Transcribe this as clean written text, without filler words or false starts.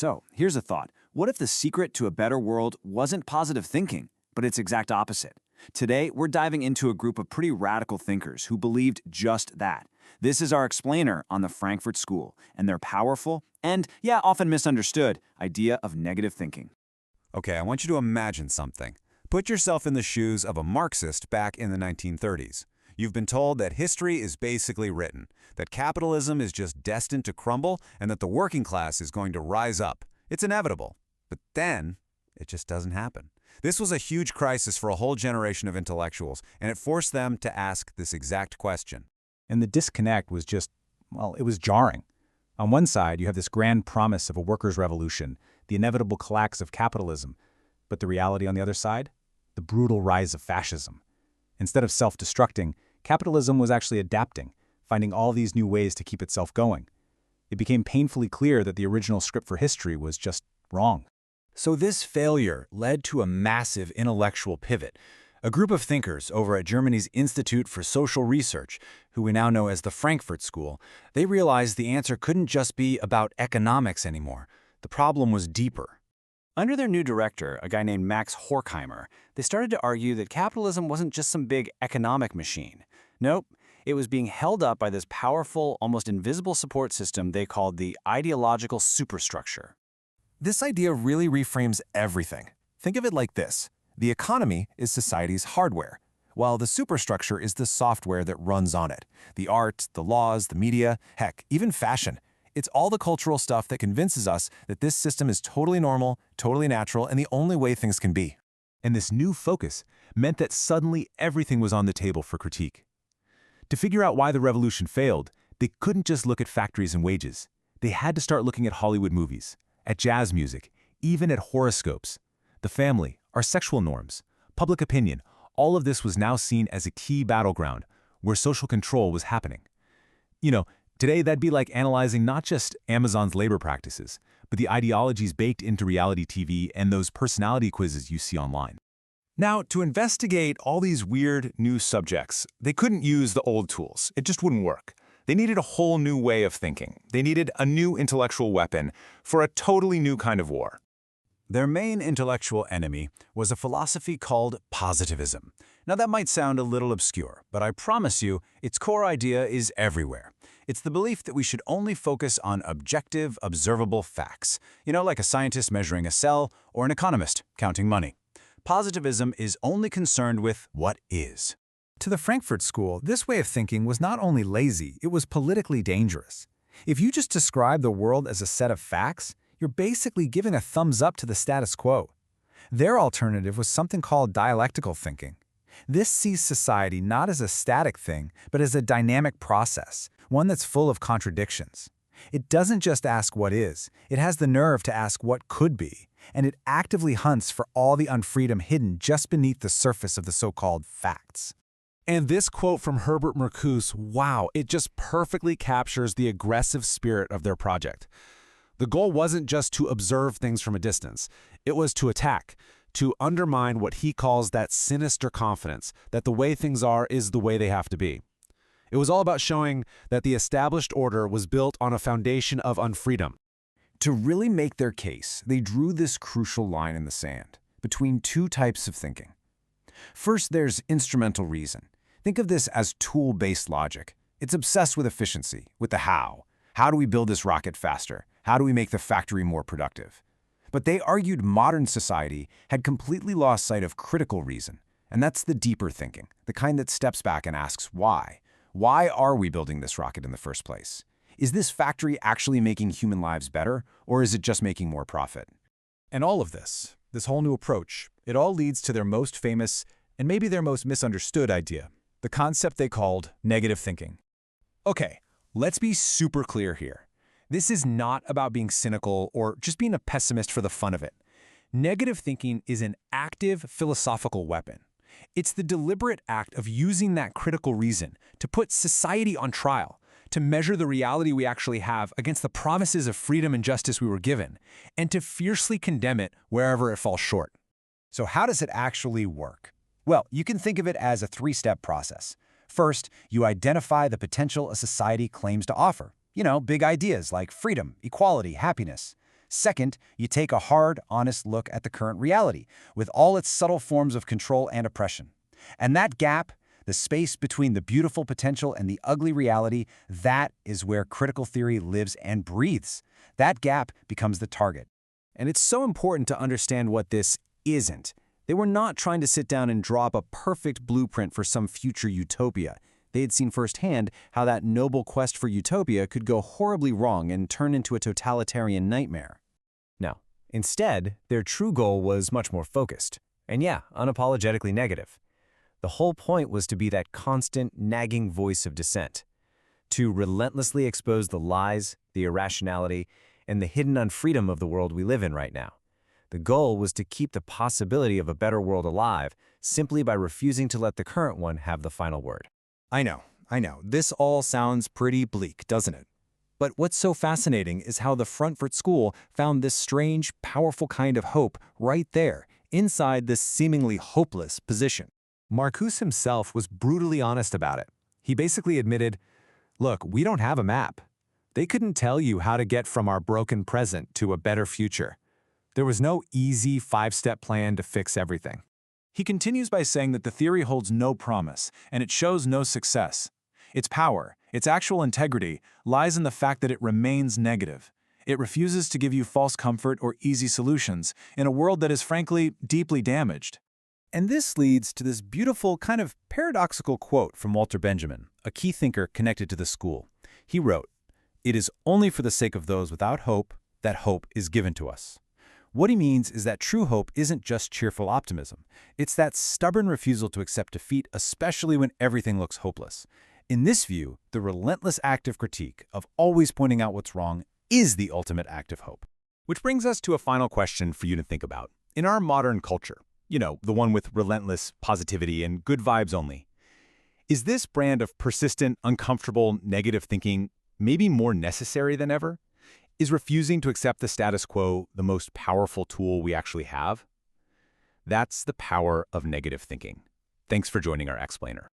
So, here's a thought. What if the secret to a better world wasn't positive thinking, but its exact opposite? Today, we're diving into a group of pretty radical thinkers who believed just that. This is our explainer on the Frankfurt School and their powerful and, yeah, often misunderstood idea of negative thinking. Okay, I want you to imagine something. Put yourself in the shoes of a Marxist back in the 1930s. You've been told that history is basically written, that capitalism is just destined to crumble, and that the working class is going to rise up. It's inevitable. But then, it just doesn't happen. This was a huge crisis for a whole generation of intellectuals, and it forced them to ask this exact question. And the disconnect was just, well, it was jarring. On one side, you have this grand promise of a workers' revolution, the inevitable collapse of capitalism. But the reality on the other side? The brutal rise of fascism. Instead of self-destructing, capitalism was actually adapting, finding all these new ways to keep itself going. It became painfully clear that the original script for history was just wrong. So this failure led to a massive intellectual pivot. A group of thinkers over at Germany's Institute for Social Research, who we now know as the Frankfurt School, they realized the answer couldn't just be about economics anymore. The problem was deeper. Under their new director, a guy named Max Horkheimer, they started to argue that capitalism wasn't just some big economic machine. Nope, it was being held up by this powerful, almost invisible support system they called the ideological superstructure. This idea really reframes everything. Think of it like this. The economy is society's hardware, while the superstructure is the software that runs on it. The art, the laws, the media, heck, even fashion. It's all the cultural stuff that convinces us that this system is totally normal, totally natural, and the only way things can be. And this new focus meant that suddenly everything was on the table for critique. To figure out why the revolution failed, they couldn't just look at factories and wages. They had to start looking at Hollywood movies, at jazz music, even at horoscopes. The family, our sexual norms, public opinion, all of this was now seen as a key battleground where social control was happening. Today that'd be like analyzing not just Amazon's labor practices, but the ideologies baked into reality TV and those personality quizzes you see online. Now, to investigate all these weird new subjects, they couldn't use the old tools. It just wouldn't work. They needed a whole new way of thinking. They needed a new intellectual weapon for a totally new kind of war. Their main intellectual enemy was a philosophy called positivism. Now that might sound a little obscure, but I promise you, its core idea is everywhere. It's the belief that we should only focus on objective, observable facts. Like a scientist measuring a cell or an economist counting money. Positivism is only concerned with what is. To the Frankfurt School, this way of thinking was not only lazy, it was politically dangerous. If you just describe the world as a set of facts, you're basically giving a thumbs up to the status quo. Their alternative was something called dialectical thinking. This sees society not as a static thing, but as a dynamic process, one that's full of contradictions. It doesn't just ask what is, it has the nerve to ask what could be, and it actively hunts for all the unfreedom hidden just beneath the surface of the so-called facts. And this quote from Herbert Marcuse, wow, it just perfectly captures the aggressive spirit of their project. The goal wasn't just to observe things from a distance. It was to attack, to undermine what he calls that sinister confidence that the way things are is the way they have to be. It was all about showing that the established order was built on a foundation of unfreedom. To really make their case, they drew this crucial line in the sand between two types of thinking. First, there's instrumental reason. Think of this as tool-based logic. It's obsessed with efficiency, with the how. How do we build this rocket faster? How do we make the factory more productive? But they argued modern society had completely lost sight of critical reason, and that's the deeper thinking, the kind that steps back and asks why. Why are we building this rocket in the first place? Is this factory actually making human lives better, or is it just making more profit? And all of this whole new approach, it all leads to their most famous and maybe their most misunderstood idea, the concept they called negative thinking. Okay, let's be super clear here. This is not about being cynical or just being a pessimist for the fun of it. Negative thinking is an active philosophical weapon. It's the deliberate act of using that critical reason to put society on trial, to measure the reality we actually have against the promises of freedom and justice we were given, and to fiercely condemn it wherever it falls short. So how does it actually work? Well, you can think of it as a three-step process. First, you identify the potential a society claims to offer. Big ideas like freedom, equality, happiness. Second, you take a hard, honest look at the current reality, with all its subtle forms of control and oppression. And that gap, the space between the beautiful potential and the ugly reality, that is where critical theory lives and breathes. That gap becomes the target. And it's so important to understand what this isn't. They were not trying to sit down and draw up a perfect blueprint for some future utopia. They had seen firsthand how that noble quest for utopia could go horribly wrong and turn into a totalitarian nightmare. No, instead, their true goal was much more focused. And yeah, unapologetically negative. The whole point was to be that constant, nagging voice of dissent. To relentlessly expose the lies, the irrationality, and the hidden unfreedom of the world we live in right now. The goal was to keep the possibility of a better world alive simply by refusing to let the current one have the final word. I know. This all sounds pretty bleak, doesn't it? But what's so fascinating is how the Frankfurt School found this strange, powerful kind of hope right there, inside this seemingly hopeless position. Marcuse himself was brutally honest about it. He basically admitted, look, we don't have a map. They couldn't tell you how to get from our broken present to a better future. There was no easy 5-step plan to fix everything. He continues by saying that the theory holds no promise, and it shows no success. Its power, its actual integrity, lies in the fact that it remains negative. It refuses to give you false comfort or easy solutions in a world that is frankly deeply damaged. And this leads to this beautiful, kind of paradoxical quote from Walter Benjamin, a key thinker connected to the school. He wrote, "It is only for the sake of those without hope that hope is given to us." What he means is that true hope isn't just cheerful optimism. It's that stubborn refusal to accept defeat, especially when everything looks hopeless. In this view, the relentless active critique of always pointing out what's wrong is the ultimate act of hope. Which brings us to a final question for you to think about. In our modern culture, the one with relentless positivity and good vibes only, is this brand of persistent, uncomfortable, negative thinking maybe more necessary than ever? Is refusing to accept the status quo the most powerful tool we actually have? That's the power of negative thinking. Thanks for joining our explainer.